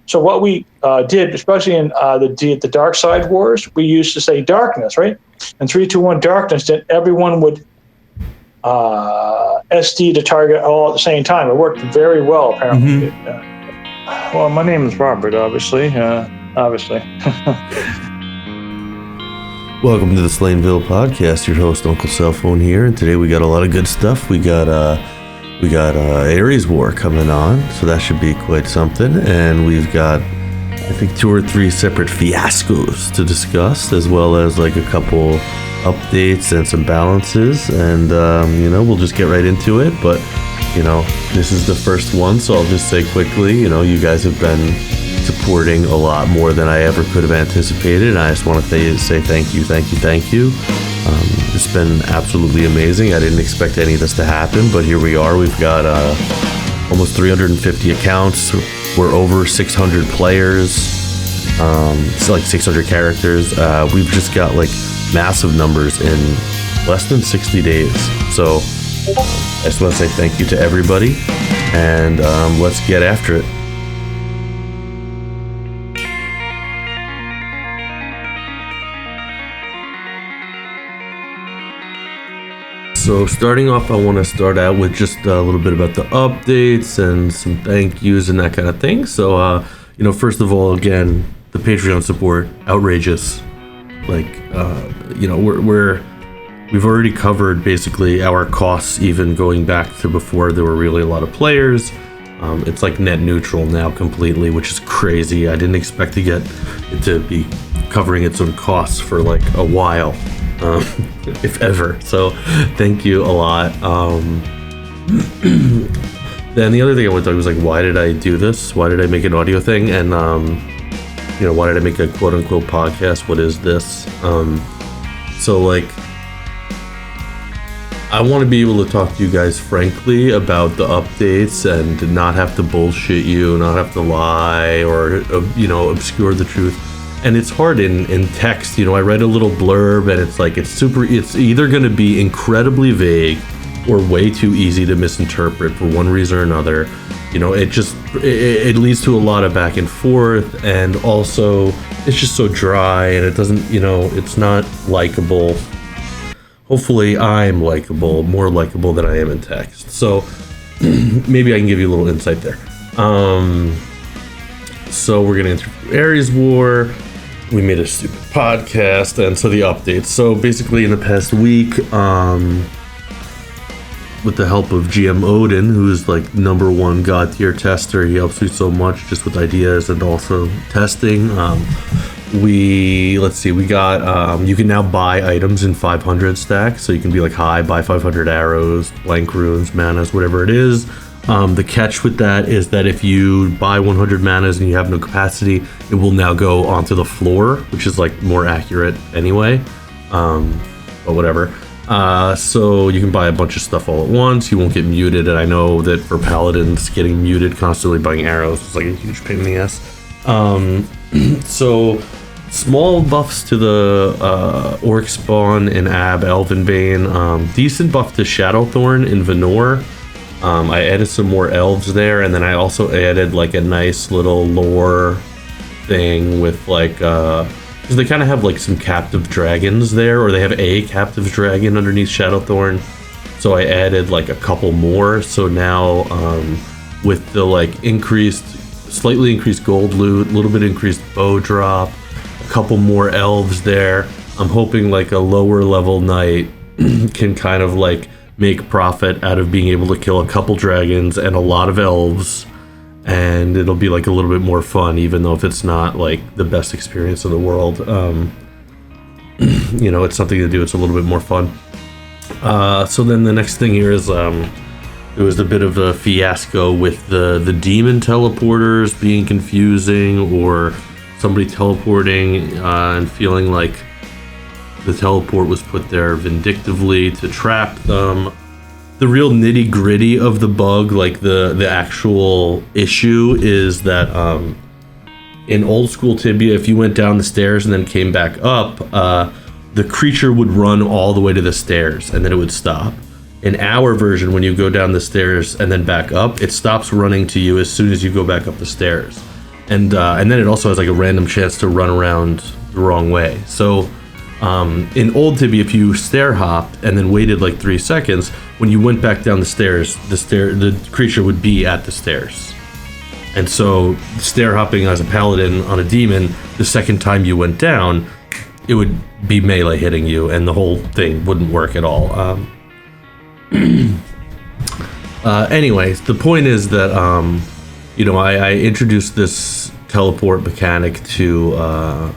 So what we did, especially in the Dark Side Wars, we used to say darkness, right? And 3, 2, 1 darkness, then everyone would SD the target all at the same time. It worked very well, apparently. Well, my name is Robert, obviously. Welcome to the slaynville podcast. Your host, Uncle Cellphone here, and today we got a lot of good stuff. We got ARIESWAR coming on, so that should be quite something. And we've got, I think, 2 or 3 separate fiascos to discuss, as well as like a couple updates and some balances. And we'll just get right into it. But this is the first one, so I'll just say quickly, you guys have been supporting a lot more than I ever could have anticipated. I just want to say thank you. It's been absolutely amazing. I didn't expect any of this to happen, but here we are. We've got almost 350 accounts. We're over 600 players. It's like 600 characters. We've just got like massive numbers in less than 60 days. So I just want to say thank you to everybody, and let's get after it. So starting off, I want to start out with just a little bit about the updates and some thank yous and that kind of thing. So, first of all, again, the Patreon support, outrageous. We've already covered basically our costs, even going back to before there were really a lot of players. It's like net neutral now completely, which is crazy. I didn't expect to get it to be covering its own costs for like a while. If ever. So thank you a lot. Then the other thing I went through was like, why did I do this? Why did I make an audio thing? And why did I make a quote unquote podcast? What is this? So like, I want to be able to talk to you guys frankly about the updates and not have to bullshit you, not have to lie or obscure the truth. And it's hard in text. I write a little blurb and it's like it's either going to be incredibly vague or way too easy to misinterpret for one reason or another. It leads to a lot of back and forth, and also it's just so dry and it doesn't, it's not likable. Hopefully I'm likable, more likable than I am in text. So maybe I can give you a little insight there. So we're going to enter ARIESWAR. We made a stupid podcast, and so the updates. So basically in the past week, with the help of GM Odin, who is like #1 god tier tester, he helps me so much just with ideas and also testing. We got, you can now buy items in 500 stacks, so you can be like, hi, buy 500 arrows, blank runes, manas, whatever it is. The catch with that is that if you buy 100 manas and you have no capacity, it will now go onto the floor, which is like more accurate anyway, but whatever. So you can buy a bunch of stuff all at once. You won't get muted, and I know that for paladins, getting muted constantly buying arrows is like a huge pain in the ass. So small buffs to the orc spawn in Ab Elvenbane, decent buff to Shadowthorn in Venor. I added some more elves there, and then I also added like a nice little lore thing with like because they kind of have like some captive dragons there, or they have a captive dragon underneath Shadowthorn, so I added like a couple more. So now with the like slightly increased gold loot, a little bit increased bow drop, a couple more elves there, I'm hoping like a lower level knight can kind of like make profit out of being able to kill a couple dragons and a lot of elves, and it'll be like a little bit more fun, even though if it's not like the best experience in the world. It's something to do, it's a little bit more fun. So then the next thing here is there was a bit of a fiasco with the demon teleporters being confusing, or somebody teleporting and feeling like the teleport was put there vindictively to trap them. The real nitty gritty of the bug, like the actual issue, is that in old school Tibia, if you went down the stairs and then came back up, the creature would run all the way to the stairs and then it would stop. In our version, when you go down the stairs and then back up, it stops running to you as soon as you go back up the stairs. and then it also has like a random chance to run around the wrong way. So in old Tibia, if you stair hopped and then waited like 3 seconds, when you went back down the stairs, the creature would be at the stairs. And so stair hopping as a paladin on a demon, the second time you went down, it would be melee hitting you, and the whole thing wouldn't work at all. Anyways, the point is that I introduced this teleport mechanic to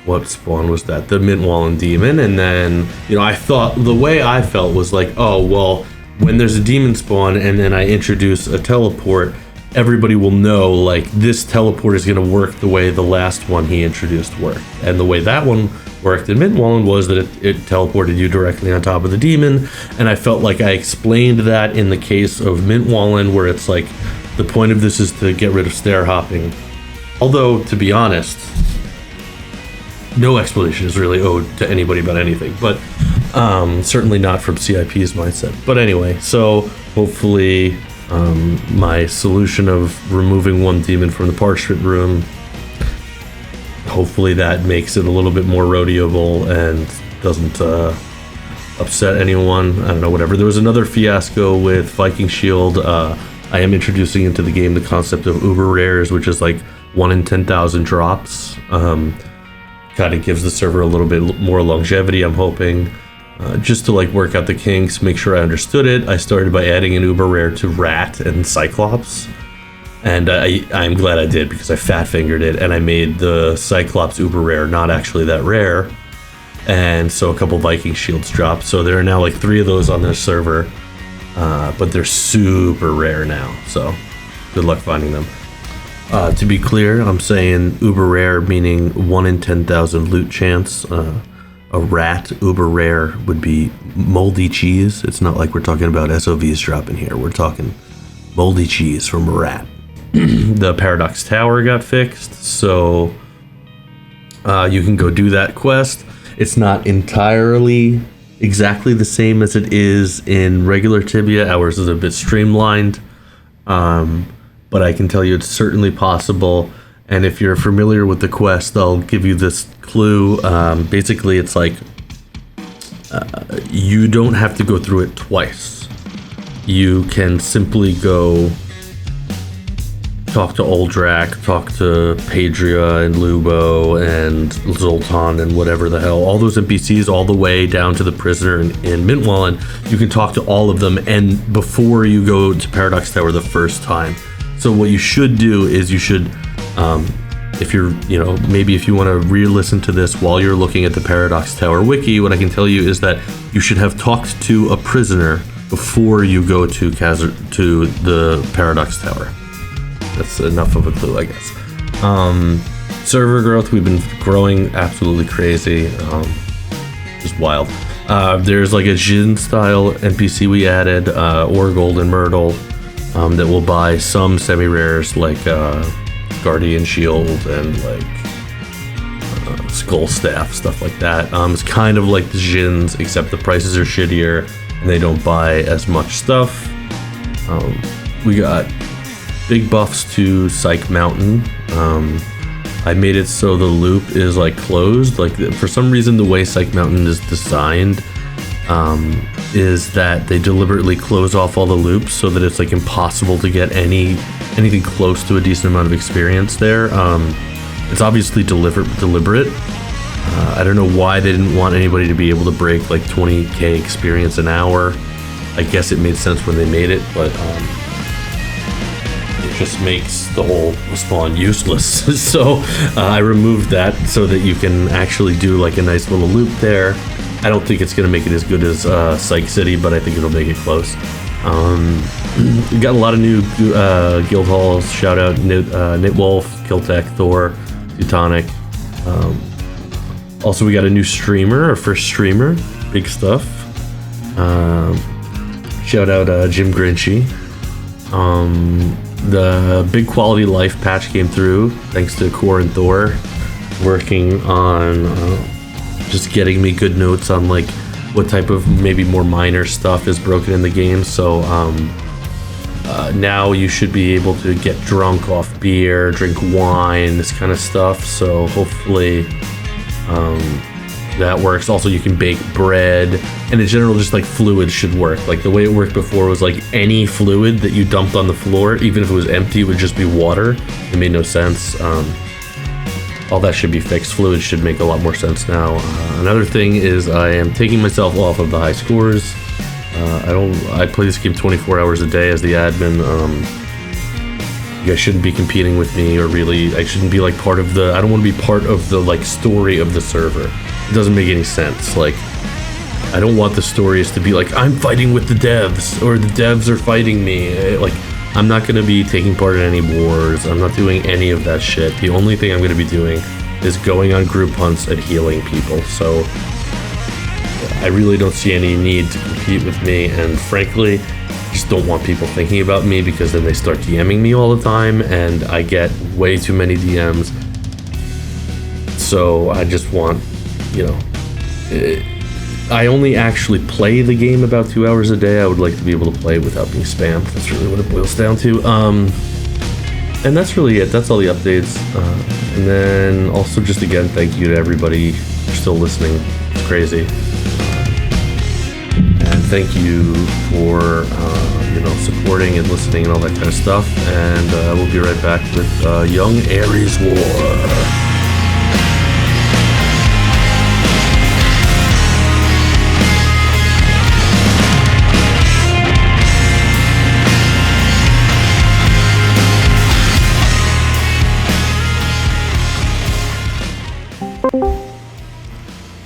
what spawn was that? The Mintwallen demon. And then I thought, the way I felt was like, oh well, when there's a demon spawn and then I introduce a teleport, everybody will know like this teleport is going to work the way the last one he introduced worked. And the way that one worked in Mintwallen was that it teleported you directly on top of the demon. And I felt like I explained that in the case of Mintwallen, where it's like the point of this is to get rid of stair hopping. Although, to be honest, no explanation is really owed to anybody about anything, but certainly not from CIP's mindset. But anyway, so hopefully my solution of removing one demon from the parchment room, hopefully that makes it a little bit more rodeoable and doesn't upset anyone. I don't know, whatever. There was another fiasco with Viking Shield. I am introducing into the game the concept of uber rares, which is like 1 in 10,000 drops. Kind of gives the server a little bit more longevity, I'm hoping. Just to like work out the kinks, make sure I understood it, I started by adding an uber rare to Rat and Cyclops. And I'm glad I did, because I fat fingered it and I made the Cyclops uber rare not actually that rare. And so a couple Viking shields dropped. So there are now like 3 of those on this server, but they're super rare now. So good luck finding them. To be clear, I'm saying uber rare meaning 1 in 10,000 loot chance. A rat uber rare would be moldy cheese. It's not like we're talking about SOVs dropping here. We're talking moldy cheese from a rat. The Paradox Tower got fixed, so you can go do that quest. It's not entirely exactly the same as it is in regular Tibia. Ours is a bit streamlined, but I can tell you it's certainly possible. And if you're familiar with the quest, I'll give you this clue. Basically, it's like you don't have to go through it twice. You can simply go talk to Uldrak, talk to Padria and Lubo and Zoltan and whatever the hell, all those NPCs all the way down to the prisoner in Mintwallen. You can talk to all of them, and before you go to Paradox Tower the first time. So what you should do is you should, if you're, maybe if you want to re-listen to this while you're looking at the Paradox Tower wiki, what I can tell you is that you should have talked to a prisoner before you go to the Paradox Tower. That's enough of a clue, I guess. Server growth, we've been growing absolutely crazy. Just wild. There's like a Jin style NPC we added, or Golden Myrtle, that will buy some semi-rares like Guardian Shield and like Skull Staff, stuff like that. It's kind of like the Jins, except the prices are shittier and they don't buy as much stuff. We got big buffs to Psych Mountain. I made it so the loop is like closed. Like for some reason, the way Psych Mountain is designed is that they deliberately close off all the loops so that it's like impossible to get anything close to a decent amount of experience there. It's obviously deliberate. I don't know why they didn't want anybody to be able to break like 20k experience an hour. I guess it made sense when they made it, but it just makes the whole spawn useless. So I removed that so that you can actually do like a nice little loop there. I don't think it's going to make it as good as Psych City, but I think it'll make it close. We got a lot of new guild halls. Shout out Knitwolf, Kiltech, Thor, Teutonic. Also, we got a new streamer, our first streamer. Big stuff. Shout out Jim Grinchy. The big quality life patch came through thanks to Core and Thor working on just getting me good notes on like what type of maybe more minor stuff is broken in the game. So now you should be able to get drunk off beer, drink wine, this kind of stuff. So hopefully that works. Also, you can bake bread, and in general, just like fluids should work. Like the way it worked before was like any fluid that you dumped on the floor, even if it was empty, would just be water. It made no sense. All that should be fixed. Fluids should make a lot more sense now. Another thing is I am taking myself off of the high scores. I play this game 24 hours a day as the admin. You guys shouldn't be competing with me, or really, I shouldn't be like part of the, I don't want to be part of the like story of the server. It doesn't make any sense. Like, I don't want the stories to be like, I'm fighting with the devs, or the devs are fighting me. Like, I'm not going to be taking part in any wars. I'm not doing any of that shit. The only thing I'm going to be doing is going on group hunts and healing people. So I really don't see any need to compete with me, and frankly, I just don't want people thinking about me, because then they start DMing me all the time and I get way too many DMs. So I just want, you know, I only actually play the game about 2 hours a day. I would like to be able to play without being spammed. That's really what it boils down to. And that's really it. That's all the updates. And then also, just again, thank you to everybody for still listening. It's crazy. And thank you for supporting and listening and all that kind of stuff. And we'll be right back with Young ARIESWAR.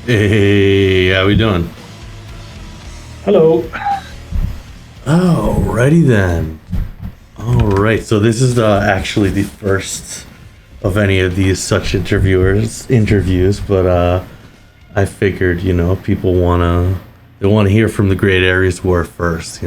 Hey, how we doing? Hello. Alrighty then. Alright, so this is actually the first of any of these such interviews, but I figured, people wanna hear from the great ARIESWAR first,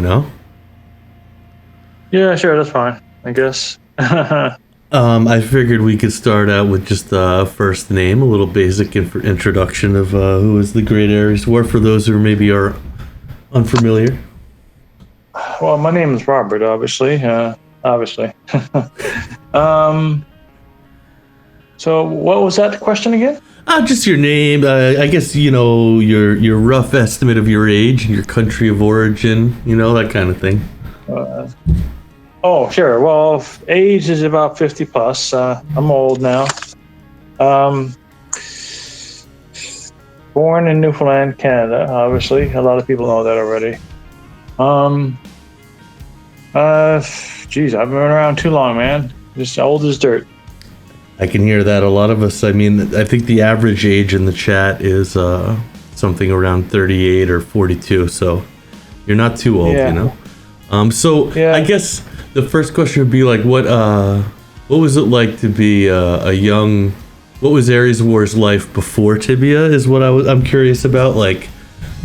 Yeah, sure, that's fine, I guess. I figured we could start out with just first name, a little basic introduction of who is the great ARIESWAR for those who maybe are unfamiliar. Well, my name is Robert, obviously. So what was that question again? Just your name. I guess, your rough estimate of your age, your country of origin, that kind of thing. Oh, sure. Well, age is about 50 plus. I'm old now. Born in Newfoundland, Canada, obviously. A lot of people know that already. Geez, I've been around too long, man. Just old as dirt. I can hear that. A lot of us, I think the average age in the chat is something around 38 or 42, so you're not too old, Yeah. I guess the first question would be like, what was it like to be a young? What was ARIESWAR's life before Tibia? Is what I'm curious about. Like,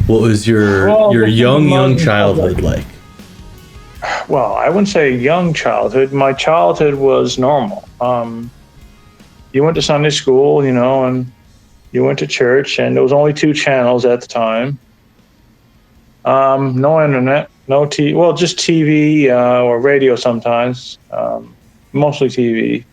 what was your young childhood like? Well, I wouldn't say young childhood. My childhood was normal. You went to Sunday school, and you went to church, and there was only 2 channels at the time. No internet, no TV. Well, just TV or radio sometimes. Mostly TV.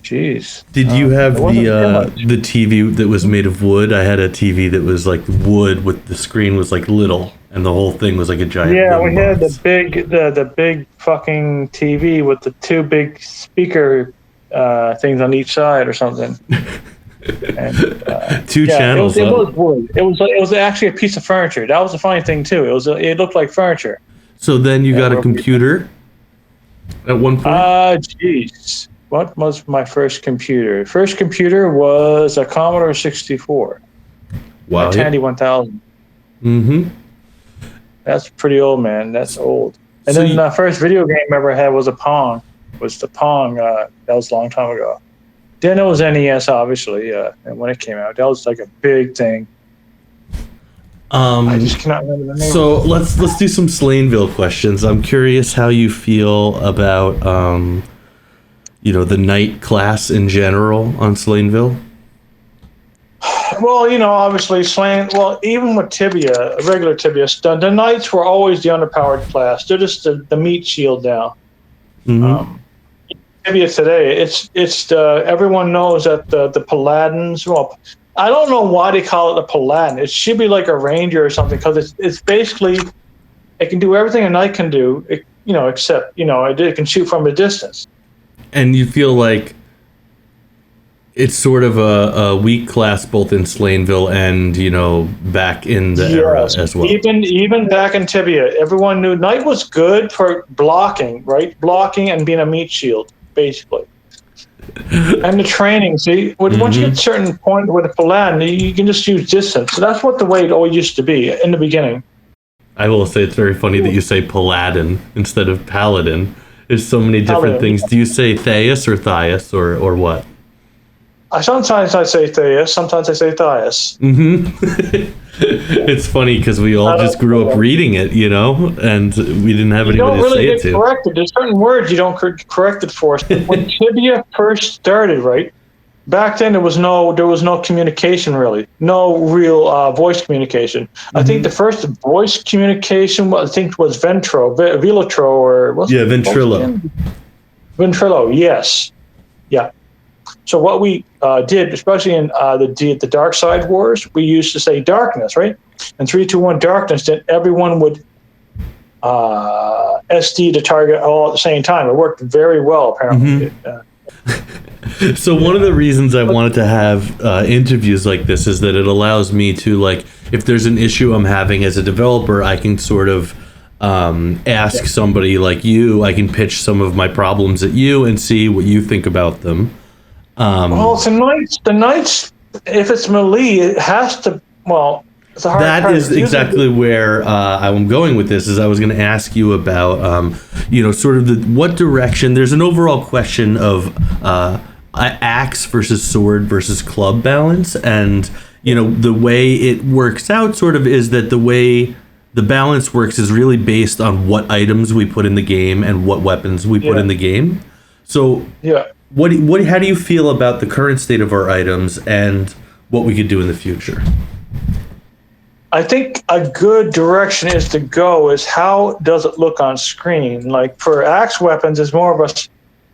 Jeez. Did you have the TV that was made of wood? I had a TV that was like wood, with the screen was like little, and the whole thing was like a giant. Yeah, we had the big fucking TV with the 2 big speaker things on each side or something. And, 2 channels. It was wood. It was actually a piece of furniture. That was the funny thing too. It looked like furniture. So then you got a computer at one point? Jeez. What was my first computer? First computer was a Commodore 64. Wow. A Tandy 1000. Mm-hmm. That's pretty old, man. That's old. And then the first video game I ever had was the Pong. That was a long time ago. Then it was NES, obviously, and when it came out. That was like a big thing. I just cannot remember the name. So let's do some slaynville questions. I'm curious how you feel about the night class in general on slaynville. Well, obviously slaying. Well, even with tibia, regular tibia, the knights were always the underpowered class. They're just the meat shield now. Mm-hmm. Tibia today, it's everyone knows that the paladins. Well, I don't know why they call it a paladin. It should be like a ranger or something because it's basically it can do everything a knight can do. Except it can shoot from a distance. And you feel like it's sort of a weak class both in Slaynville and back in the era as well. Even back in Tibia, everyone knew Knight was good for blocking, right? Blocking and being a meat shield, basically. And the training, see, once you get to a certain point with a paladin, you can just use distance. So that's what the way it always used to be in the beginning. I will say it's very funny that you say paladin instead of paladin. There's so many different things. Do you say Thais or Thias or what? Sometimes I say Thais, sometimes I say Thias. It's funny because we all just grew up reading it, and we didn't have anybody to say it to. Corrected. There's certain words you don't correct it for. When Tibia first started, right? Back then there was no communication really, no real voice communication. I think the first voice communication was Velotro, or Ventrilo. Ventrilo, yes, yeah. So what we did, especially in the Dark Side Wars, we used to say darkness, right? And 3, 2, 1 darkness. Then everyone would SD the target all at the same time. It worked very well, apparently. So one of the reasons I wanted to have interviews like this is that it allows me to, like, if there's an issue I'm having as a developer, I can sort of ask somebody like you. I can pitch some of my problems at you and see what you think about them. Well, the knights, if it's melee, it has to. Well, it's a hard. That is exactly where I'm going with this. Is I was going to ask you about, sort of what direction. There's an overall question of axe versus sword versus club balance, and the way it works out sort of is that the way the balance works is really based on what items we put in the game and what weapons we put in the game. So how do you feel about the current state of our items and what we could do in the future? I think a good direction is to go is how does it look on screen? Like for axe weapons, it's more of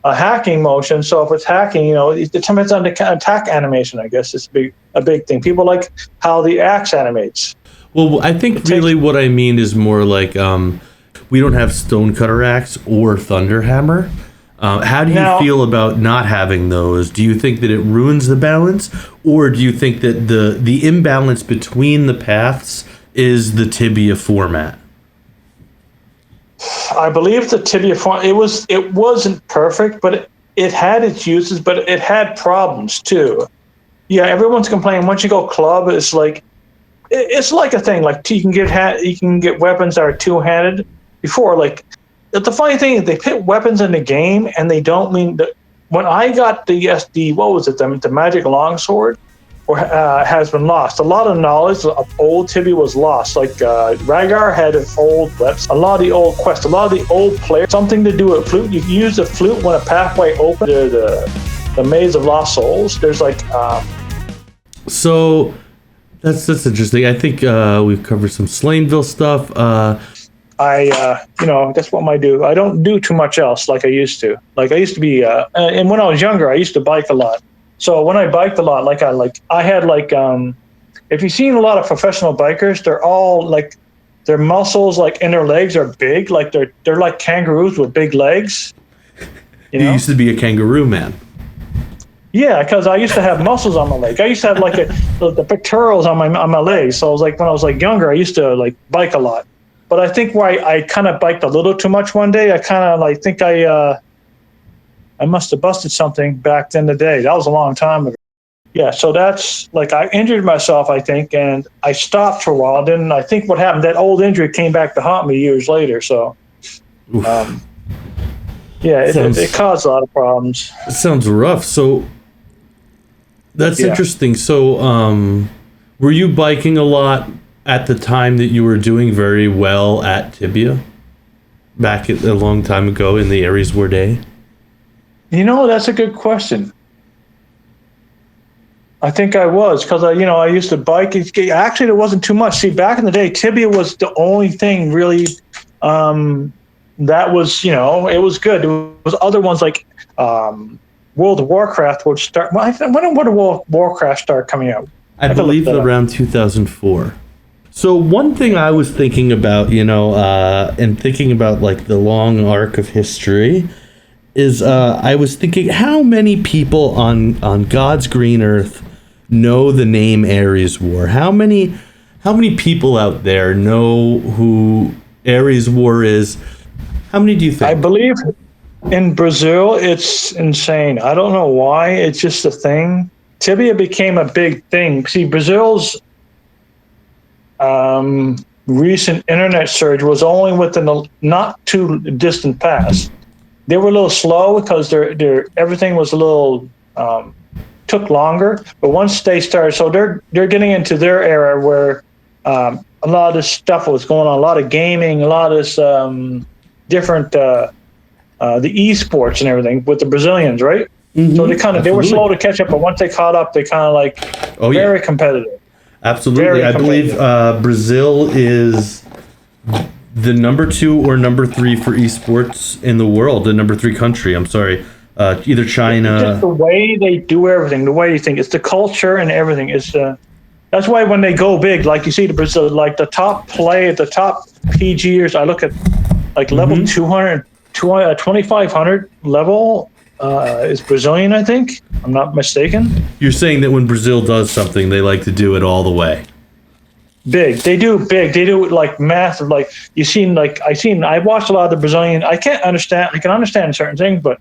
a hacking motion. So if it's hacking, it depends on the attack animation. I guess it's a big thing. People like how the axe animates. Well, I think really what I mean is more like we don't have Stonecutter Axe or Thunderhammer. How do you feel about not having those? Do you think that it ruins the balance, or do you think that the imbalance between the paths is the Tibia format? I believe the Tibia format, it wasn't perfect, but it had its uses, but it had problems too. Yeah, everyone's complaining. Once you go club, it's like a thing. Like you can get weapons that are two-handed. Before, like. The funny thing is they put weapons in the game and they don't mean that. When I got the magic longsword has been lost. A lot of knowledge of old Tibia was lost. Like Rhaegar had an old weapons. A lot of the old quests, a lot of the old players, something to do with flute. You can use the flute when a pathway opens to the Maze of Lost Souls. There's like So that's interesting. I think we've covered some Slaynville stuff. That's what I do. I don't do too much else like I used to. Like I used to be, and when I was younger, I used to bike a lot. So when I biked a lot, I had if you've seen a lot of professional bikers, they're all like, their muscles like in their legs are big, like they're like kangaroos with big legs. You used to be a kangaroo man. Yeah, because I used to have muscles on my leg. I used to have like the pectorals on my legs. So I was like, when I was like younger, I used to like bike a lot. But I think why I kind of biked a little too much one day, I kind of think I must have busted something back in the day. That was a long time ago. Yeah, so that's like I injured myself, I think, and I stopped for a while. Then I think what happened, that old injury came back to haunt me years later. So, it caused a lot of problems. It sounds rough. So that's interesting. So were you biking a lot at the time that you were doing very well at Tibia, back a long time ago in the ARIESWAR day? That's a good question. I think I was because I used to bike. Actually, there wasn't too much. See, back in the day, Tibia was the only thing really that was it was good. There was other ones like World of Warcraft would start. When would World of Warcraft start coming out? I believe around 2004. So one thing I was thinking about, and thinking about like the long arc of history, is I was thinking how many people on God's green earth know the name ARIESWAR? How many people out there know who ARIESWAR is? How many do you think? I believe in Brazil, it's insane. I don't know why. It's just a thing. Tibia became a big thing. See, Brazil's recent internet surge was only within a not too distant past. They were a little slow because their everything was a little took longer. But once they started, so they're getting into their era where a lot of this stuff was going on, a lot of gaming, a lot of this different the esports and everything with the Brazilians, right? Mm-hmm. So they were slow to catch up, but once they caught up, they kind of like very competitive. Absolutely. I believe Brazil is the number 2 or number 3 for esports in the world, the number 3 country. I'm sorry. Either China. It's just the way they do everything, the way you think. It's the culture and everything. That's why when they go big, like you see the Brazil, like the top PGers, I look at like level 200, 2500 level is Brazilian, I think. I'm not mistaken. You're saying that when Brazil does something, they like to do it all the way. Big. They do it like massive. Like I watched a lot of the Brazilian. I can understand certain things, but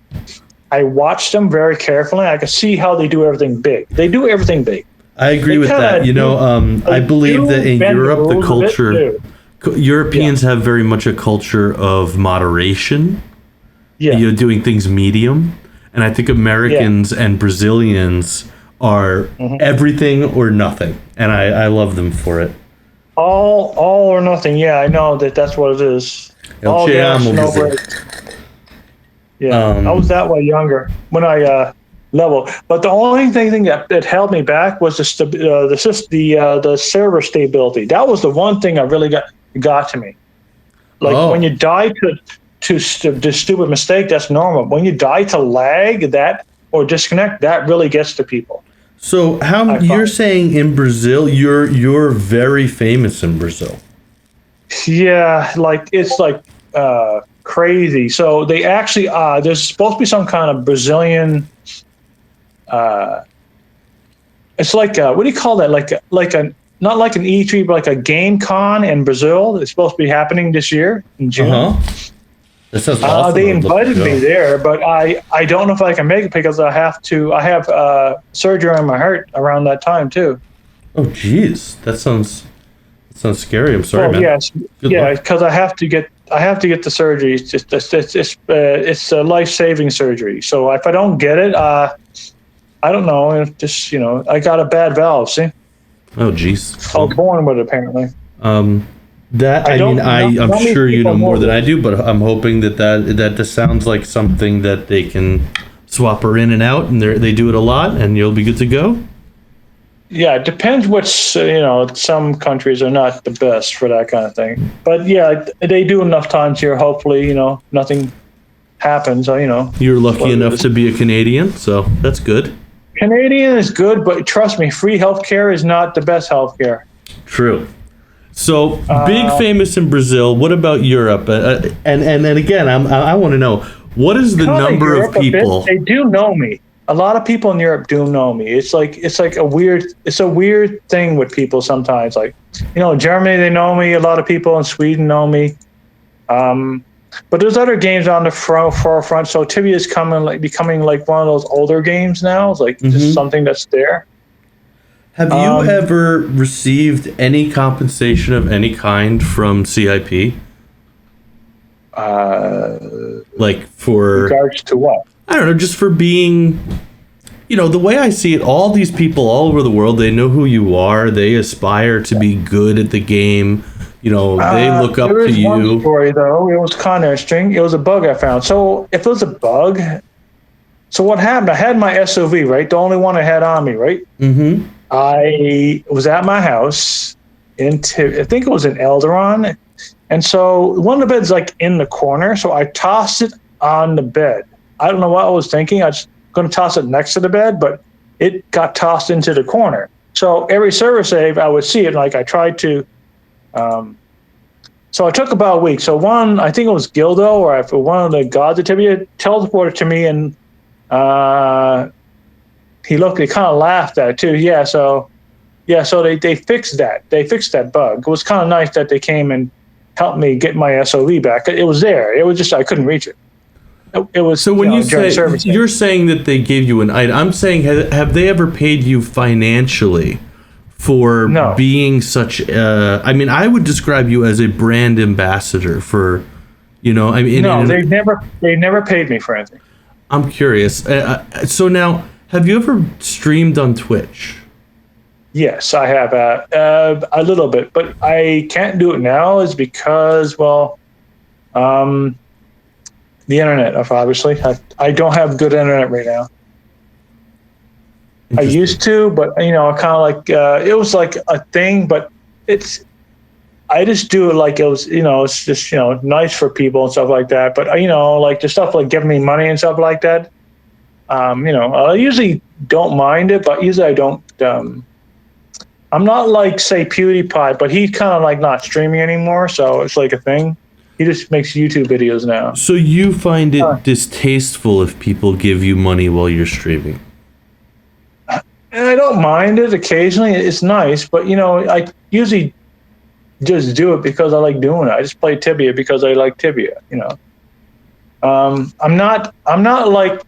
I watched them very carefully. I can see how they do everything big. They do everything big. I agree with that. I believe that in Europe, the culture, Europeans have very much a culture of moderation. Yeah. Doing things medium. And I think Americans and Brazilians are everything or nothing. And I love them for it. All or nothing. Yeah, I know that's what it is. All gas, no brakes. Yeah, I was that way younger when I leveled. But the only thing that held me back was the server stability. That was the one thing that really got to me. Like when you die to the stupid mistake, that's normal. When you die to lag or disconnect, that really gets to people. So you're saying in Brazil, you're very famous in Brazil? Yeah, like it's like crazy. So they actually there's supposed to be some kind of Brazilian. It's like what do you call that? Like a not like an E3, but like a game con in Brazil. It's supposed to be happening this year in June. That sounds awesome. They invited me there, but I don't know if I can make it because I have surgery on my heart around that time too. Oh geez, that sounds scary. I'm sorry, man. Yes, because I have to get the surgery. It's a life-saving surgery. So if I don't get it, I don't know. I got a bad valve. See? Oh geez. I was born with it, apparently. I'm sure you know more than I do, but I'm hoping that just sounds like something that they can swap her in and out, and they do it a lot, and you'll be good to go. Yeah, it depends which, some countries are not the best for that kind of thing. But yeah, they do enough times here. Hopefully, nothing happens. You're lucky enough to be a Canadian, so that's good. Canadian is good, but trust me, free healthcare is not the best healthcare. True. So big famous in Brazil. What about Europe? And again, I want to know, what is the number of people? They do know me. A lot of people in Europe do know me. It's a weird thing with people sometimes. Like, Germany, they know me. A lot of people in Sweden know me. But there's other games on the forefront. So Tibia is becoming like one of those older games now. It's like just something that's there. Have you ever received any compensation of any kind from CIP? Like for regards to what? I don't know, just for being, the way I see it, all these people all over the world, they know who you are. They aspire to be good at the game. They look up to you. One story though. It was kind of interesting. It was a bug I found. So if it was a bug, So what happened? I had my SOV, right? The only one I had on me, right? Mm-hmm. I was at my house I think it was in Elderon. And so one of the beds like in the corner. So I tossed it on the bed. I don't know what I was thinking. I was going to toss it next to the bed, but it got tossed into the corner. So every server save, I would see it. Like I tried to, so it took about a week. So I think it was Gildo or one of the gods of Tibia teleported to me, and he kind of laughed at it too. So they fixed that. They fixed that bug. It was kind of nice that they came and helped me get my SOV back. It was there. It was just I couldn't reach it. It was. So when you say you're saying that they gave you an item, I'm saying have they ever paid you financially for being such? I mean, I would describe you as a brand ambassador for, I mean. No, they never paid me for anything. I'm curious. So now, have you ever streamed on Twitch? Yes, I have a little bit, but I can't do it now. Is because the internet, obviously. I don't have good internet right now. I used to, but kind of like it was like a thing, but I just do it like it was, it's just nice for people and stuff like that. But like the stuff like giving me money and stuff like that. I usually don't mind it, but usually I don't. I'm not like say PewDiePie, but he's kind of like not streaming anymore, so it's like a thing. He just makes YouTube videos now. So you find it distasteful if people give you money while you're streaming? And I don't mind it occasionally. It's nice, but I usually just do it because I like doing it. I just play Tibia because I like Tibia. I'm not like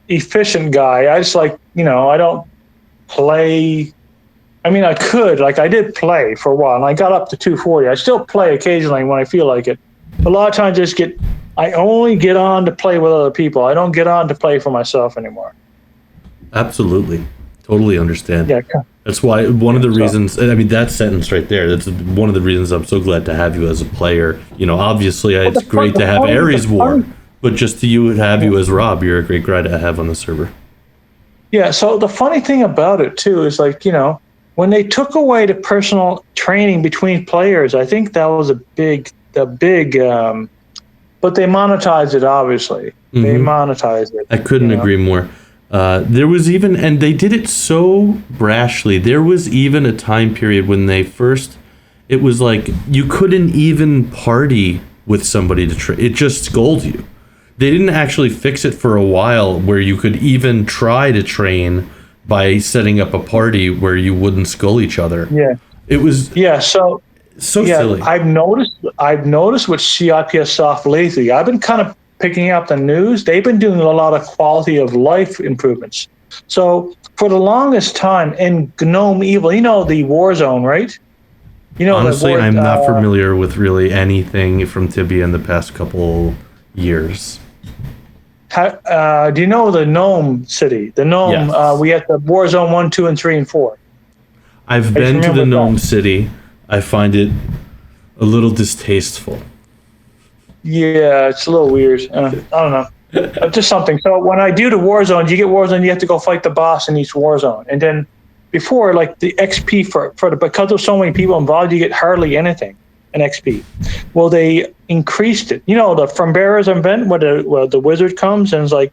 efficient guy. I just like I don't play. I mean, I could, like I did play for a while, and I got up to 240. I still play occasionally when I feel like it. A lot of times I only get on to play with other people. I don't get on to play for myself anymore. Absolutely. Totally understand. Yeah. That's why one of the reasons, I mean, that sentence right there, that's one of the reasons I'm so glad to have you as a player. Obviously it's great to have ARIESWAR, but just to have you as Rob, you're a great guy to have on the server. Yeah. So the funny thing about it too is like, when they took away the personal training between players, I think that was the big, but they monetized it, obviously. Mm-hmm. They monetized it. I couldn't agree more. There was even, and they did it so brashly, there was even a time period when it was like you couldn't even party with somebody to train. It just scolds you. They didn't actually fix it for a while where you could even try to train by setting up a party where you wouldn't skull each other. Yeah. It was so silly. I've noticed with CIPS Soft lately, I've been kind of picking up the news. They've been doing a lot of quality of life improvements. So for the longest time in GNOME Evil, the war zone, right? Honestly, I'm not familiar with really anything from Tibia in the past couple years. Do you know the Gnome city? The Gnome, yes. We had the war zone 1, 2, and 3, and 4. I've been to the Gnome city. I find it a little distasteful. Yeah, it's a little weird. I don't know. Just something. So when I do the war zone, you have to go fight the boss in each war zone. And then before, like the XP because there's so many people involved, you get hardly anything in XP. Well, they increased it. From Bearer's event where the wizard comes and it's like,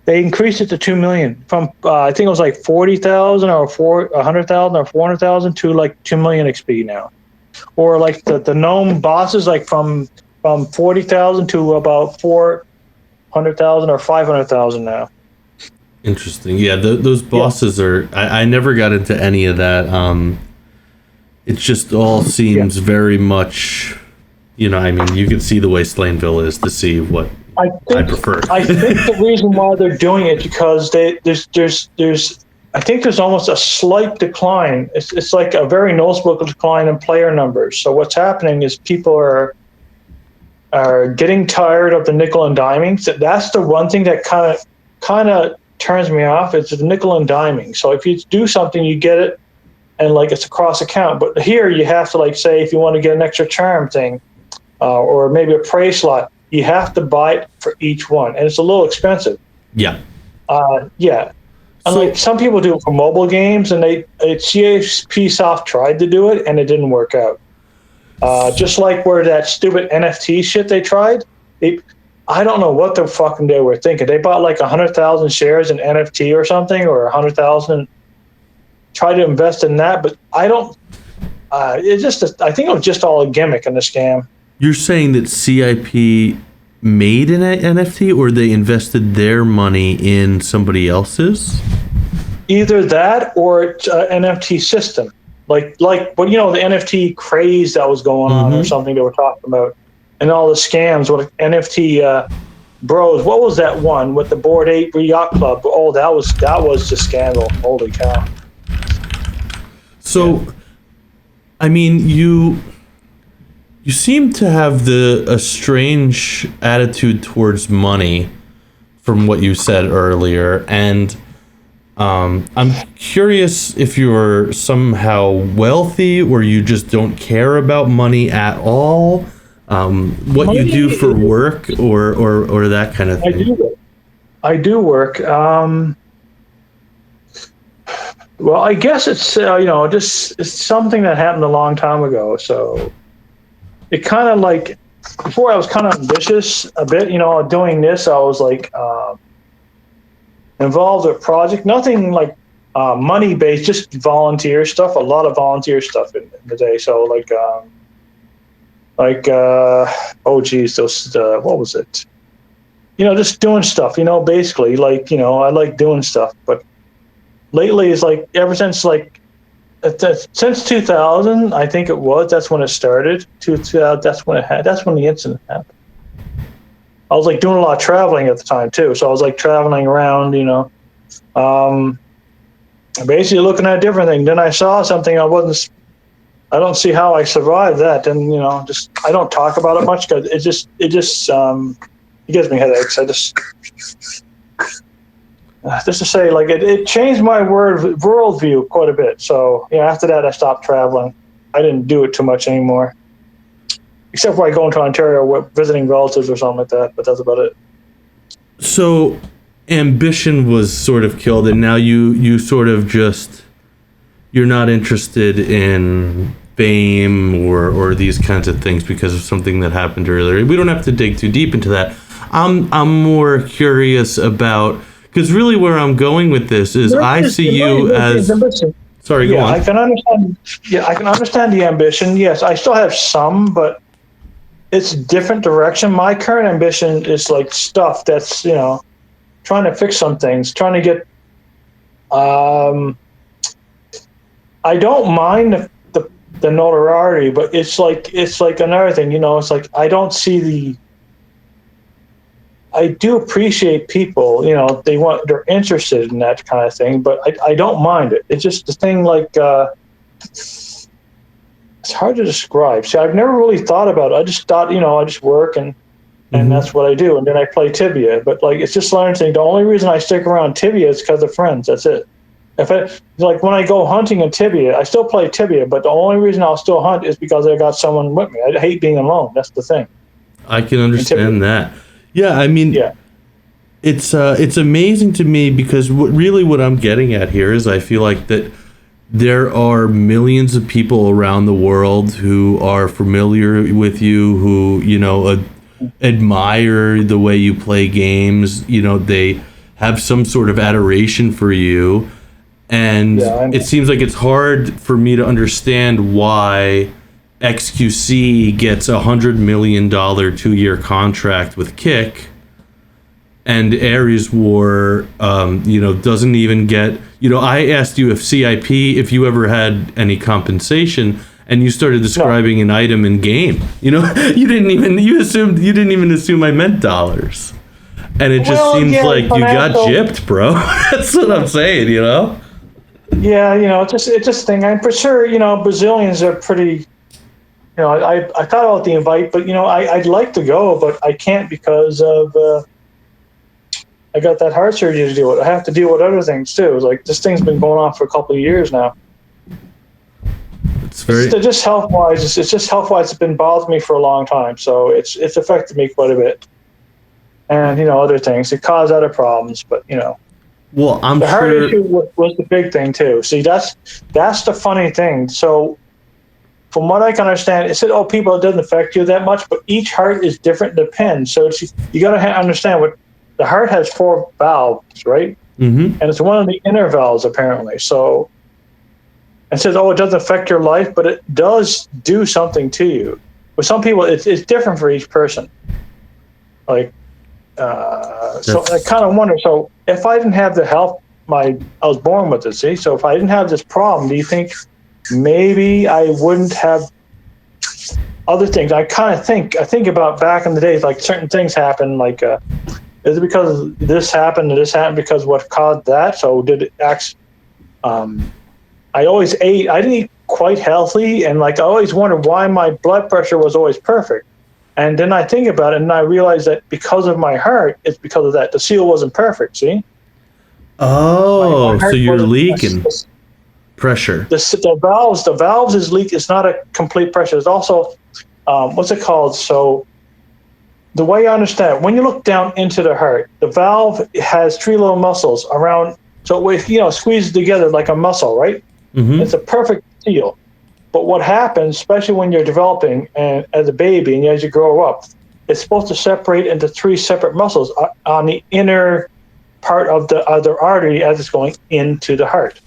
they increased it to 2 million from I think it was like 40,000 or 100,000 or 400,000 to like 2 million XP now. Or like the gnome bosses, like from 40,000 to about 400,000 or 500,000 now. Interesting. Yeah, those bosses are. I never got into any of that. It just all seems very much. I mean, you can see the way Slaynville is to see what I prefer. I think the reason why they're doing it because there's I think there's almost a slight decline. It's like a very noticeable decline in player numbers. So what's happening is people are getting tired of the nickel and diming. So that's the one thing that kind of turns me off. It's the nickel and diming. So if you do something, you get it, and like it's a cross account. But here you have to like say if you want to get an extra charm thing, or maybe a prey slot, you have to buy it for each one, and it's a little expensive. Yeah. Yeah. And So, like some people do it for mobile games, and CAP Soft tried to do it, and it didn't work out. Just like where that stupid NFT shit they tried, I don't know what the fucking they were thinking. They bought like 100,000 shares in NFT or something, or 100,000. Tried to invest in that, but I don't. I think it was just all a gimmick and a scam. you're saying that CIP made an NFT, or they invested their money in somebody else's? Either that or it's an NFT system, like what the NFT craze that was going on, or something they were talking about, and all the scams with NFT bros. What was that one with the Bored Ape Yacht Club? Oh, that was just scandal. Holy cow! So, I mean, you seem to have a strange attitude towards money from what you said earlier, and I'm curious if you're somehow wealthy or you just don't care about money at all, what you do for work or that kind of thing. I do work. Well, I guess it's just it's something that happened a long time ago. So it kind of like before I was kind of ambitious a bit. Doing this, I was like involved with project, nothing like money based, just volunteer stuff. A lot of volunteer stuff in the day. So oh geez, those what was it? Just doing stuff. Basically I like doing stuff, but lately it's like ever since since 2000, I think it was. That's when it started. That's when the incident happened. I was like doing a lot of traveling at the time too, so I was like traveling around, basically looking at different things. Then I saw something I don't see how I survived that. And I don't talk about it much because it gives me headaches. Just to say, like it changed my worldview quite a bit. So after that I stopped traveling. I didn't do it too much anymore, except for I go into Ontario visiting relatives or something like that. But that's about it. So ambition was sort of killed, and now you sort of just, you're not interested in fame or these kinds of things because of something that happened earlier. We don't have to dig too deep into that. I'm more curious about, because really where I'm going with this is I see you as... Sorry, go on. I can understand the ambition. Yes, I still have some, but it's a different direction. My current ambition is like stuff that's, trying to fix some things, trying to get, I don't mind the notoriety, but it's like another thing, it's like, I do appreciate people, they're interested in that kind of thing, but I don't mind it. It's just the thing, it's hard to describe. See, I've never really thought about it. I just thought, I just work and that's what I do. And then I play Tibia, but it's just learning thing. The only reason I stick around Tibia is because of friends. That's it. When I go hunting in Tibia, I still play Tibia, but the only reason I'll still hunt is because I got someone with me. I hate being alone. That's the thing. I can understand that. Yeah, I mean, it's amazing to me because what I'm getting at here is I feel like that there are millions of people around the world who are familiar with you, who admire the way you play games. They have some sort of adoration for you, and it seems like it's hard for me to understand why XQC gets $100 million 2-year contract with Kick, and ARIESWAR, doesn't even get. I asked you if CIP, if you ever had any compensation, and you started describing an item in game. You didn't even assume I meant dollars, and it just seems like you got gypped, bro. That's what I'm saying. Yeah, it's just a thing. I'm for sure. Brazilians are pretty. I thought about the invite, but I'd like to go, but I can't because of I got that heart surgery to deal with. I have to deal with other things too. This thing's been going on for a couple of years now. It's just health wise. It's been bothering me for a long time, so it's affected me quite a bit. and other things. It caused other problems, but Well, I'm the heart sure. issue was the big thing too. See, that's the funny thing. So, from what I can understand, it said, "Oh, people, it doesn't affect you that much," but each heart is different. Depends. So you got to understand what the heart has 4 valves, right? Mm-hmm. And it's one of the inner valves apparently. So it says, "Oh, it doesn't affect your life," but it does do something to you. With some people, it's different for each person. Like, so I kind of wonder. So if I didn't have the health, I was born with it. See, so if I didn't have this problem, do you think maybe I wouldn't have other things? I think about back in the days, like certain things happen. Like, is it because this happened and this happened because what caused that? So did it act? I always ate. I didn't eat quite healthy, and like I always wondered why my blood pressure was always perfect. And then I think about it, and I realize that because of my heart, it's because of that. The seal wasn't perfect. See? Oh, My so you're wasn't- leaking pressure. the valves is leak. It's not a complete pressure. It's also what's it called? So the way I understand it, when you look down into the heart, the valve has 3 little muscles around. So if squeezes together like a muscle, right? Mm-hmm. It's a perfect seal. But what happens, especially when you're developing and as a baby and as you grow up, it's supposed to separate into 3 separate muscles on the inner part of the other artery as it's going into the heart.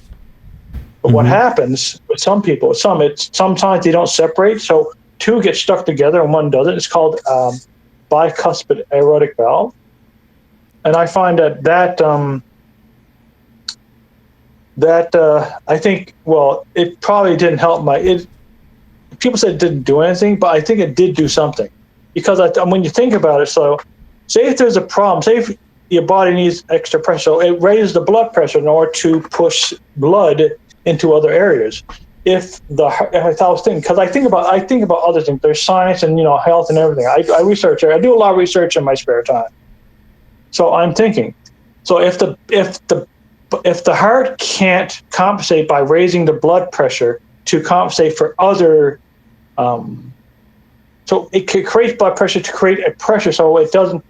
But what happens with some people, sometimes they don't separate, so 2 get stuck together and 1 doesn't. It's called bicuspid aortic valve, and I find that I think, well, it probably didn't help people said it didn't do anything, but I think it did do something, because when you think about it, so say if there's a problem, say if your body needs extra pressure, so it raises the blood pressure in order to push blood into other areas. If I was thinking, because I think about other things. There's science and health and everything. I research. I do a lot of research in my spare time. So I'm thinking, so if the heart can't compensate by raising the blood pressure to compensate for other, so it could create blood pressure to create a pressure so it doesn't,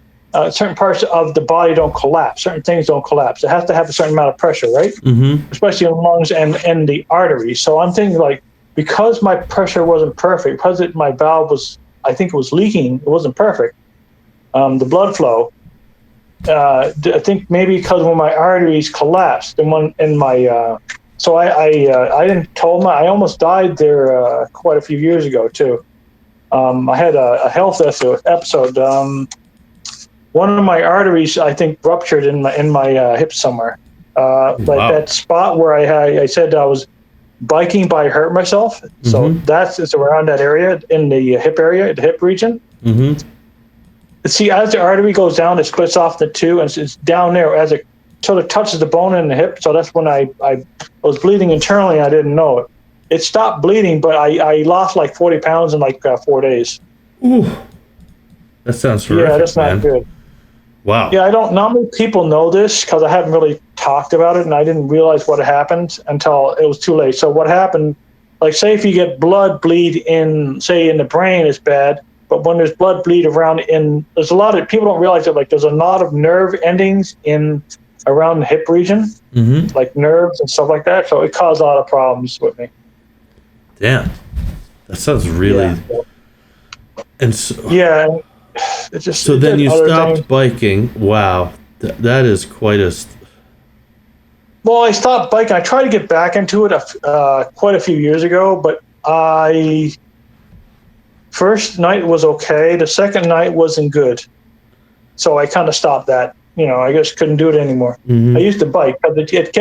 certain parts of the body don't collapse, certain things don't collapse. It has to have a certain amount of pressure, right? Mm-hmm. Especially in the lungs and the arteries. So I'm thinking, like, because my pressure wasn't perfect, because my valve was, I think it was leaking, it wasn't perfect, the blood flow, I think maybe because when my arteries collapsed in my so I didn't told I almost died there quite a few years ago too. I had a health episode. One of my arteries, I think, ruptured in my hip somewhere. Like that spot where I said I was biking, but I hurt myself. So it's around that area in the hip area, the hip region. Mm-hmm. See, as the artery goes down, it splits off into 2, and it's down there as it sort of touches the bone in the hip. So that's when I was bleeding internally. I didn't know it. It stopped bleeding, but I lost like 40 pounds in like 4 days. Ooh, that sounds horrific. Yeah, that's not good. Wow. Yeah, not many people know this because I haven't really talked about it, and I didn't realize what had happened until it was too late. So what happened, like say if you get blood bleed in, say in the brain, is bad. But when there's blood bleed around there's a lot of people don't realize that, like, there's a lot of nerve endings around the hip region, like nerves and stuff like that. So it caused a lot of problems with me. Damn, that sounds really. Yeah. And so, yeah, it just. So then you stopped biking. Wow, that is quite a. Well, I stopped biking. I tried to get back into it quite a few years ago, but first night was okay. The second night wasn't good. So I kind of stopped that. I just couldn't do it anymore. I used to bike because it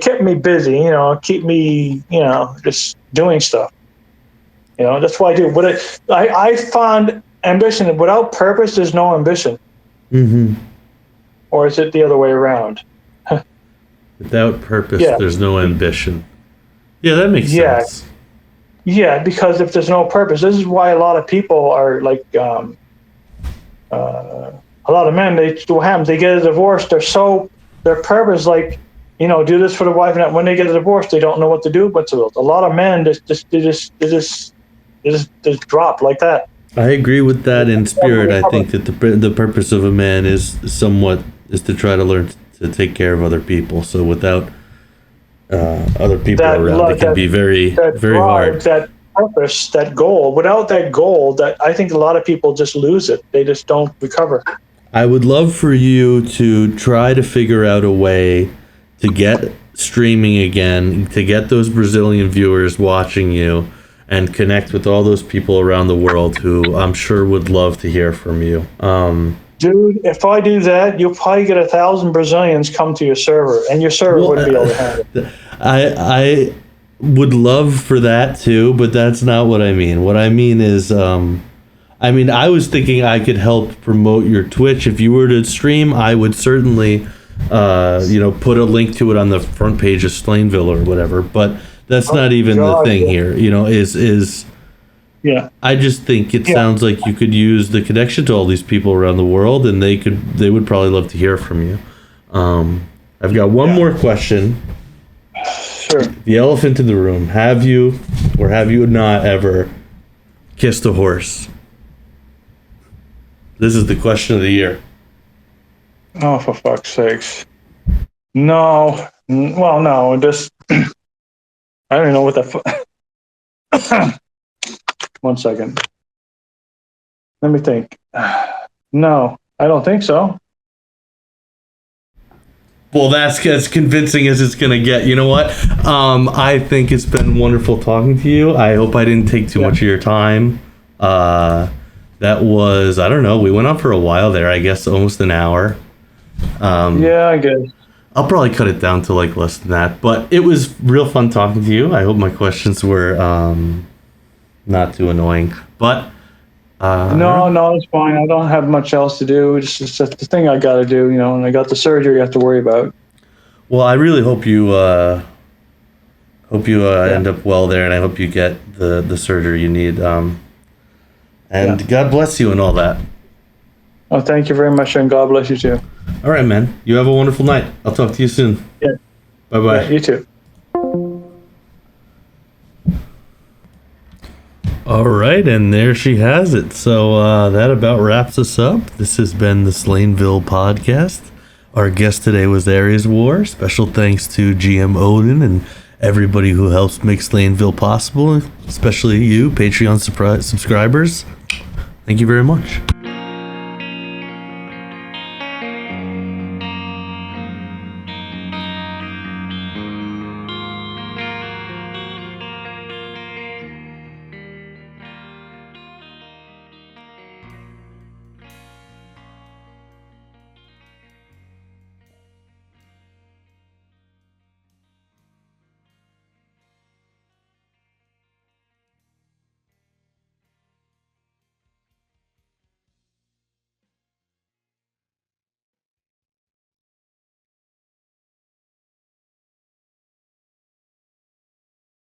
kept me busy, keep me, just doing stuff. That's what I do. But I found ambition, without purpose, there's no ambition. Or is it the other way around? Without purpose, there's no ambition. Yeah, that makes sense. Yeah, because if there's no purpose, this is why a lot of people are like, a lot of men, what happens, they get a divorce, their purpose, like, do this for the wife, and when they get a divorce, they don't know what to do, but a lot of men, just drop like that. I agree with that in spirit. I think that the purpose of a man is to try to learn to take care of other people. So without other people around, it can be very hard. That purpose, that goal. Without that goal, that I think a lot of people just lose it. They just don't recover. I would love for you to try to figure out a way to get streaming again, to get those Brazilian viewers watching you, and connect with all those people around the world who I'm sure would love to hear from you. Dude, if I do that, you'll probably get 1,000 Brazilians come to your server, and your server wouldn't be able to handle it. I would love for that too, but that's not what I mean. What I mean is, I was thinking I could help promote your Twitch. If you were to stream, I would certainly, put a link to it on the front page of Slaynville or whatever. But that's not even the thing here. Yeah. I just think it sounds like you could use the connection to all these people around the world, and they would probably love to hear from you. I've got one more question. Sure. The elephant in the room. Have you or have you not ever kissed a horse? This is the question of the year. Oh, for fuck's sakes. No. Well, no. Just, I don't even know what the 1 second. Let me think. No, I don't think so. Well, that's as convincing as it's going to get. You know what? I think it's been wonderful talking to you. I hope I didn't take too much of your time. That was, I don't know, we went on for a while there, I guess almost an hour. Yeah, I guess. I'll probably cut it down to like less than that, but it was real fun talking to you. I hope my questions were not too annoying, but no, it's fine. I don't have much else to do. It's just the thing I got to do, and I got the surgery I have to worry about. Well, I really hope you end up well there, and I hope you get the surgery you need. And God bless you and all that. Oh, thank you very much, and God bless you too. All right, man. You have a wonderful night. I'll talk to you soon. Yeah. Bye-bye. Yeah, you too. All right, and there she has it. So that about wraps us up. This has been the Slaynville podcast. Our guest today was ARIESWAR. Special thanks to GM Odin and everybody who helps make Slaynville possible, especially you, Patreon subscribers. Thank you very much.